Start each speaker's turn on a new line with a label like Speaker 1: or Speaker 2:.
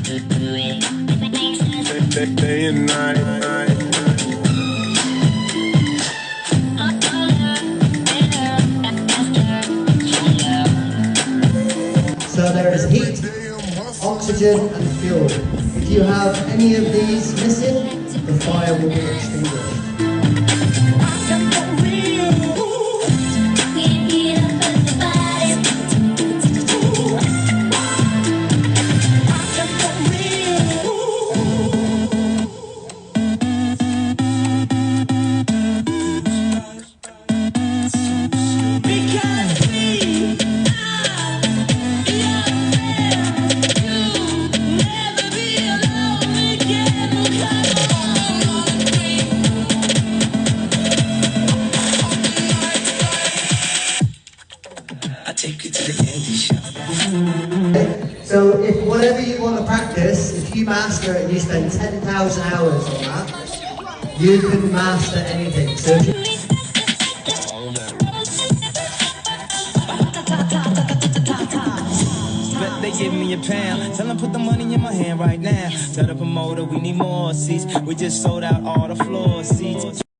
Speaker 1: Day and night.
Speaker 2: So there is heat, oxygen and fuel. If you have any of these missing, the fire will be extinguished. So if whatever you want to practice, if you master it and you spend 10,000 hours on that, you can master anything. So if you
Speaker 3: they give me a pound. Tell them put the money in my hand right now. Tell the promoter we need more seats. We just sold out all the floor seats.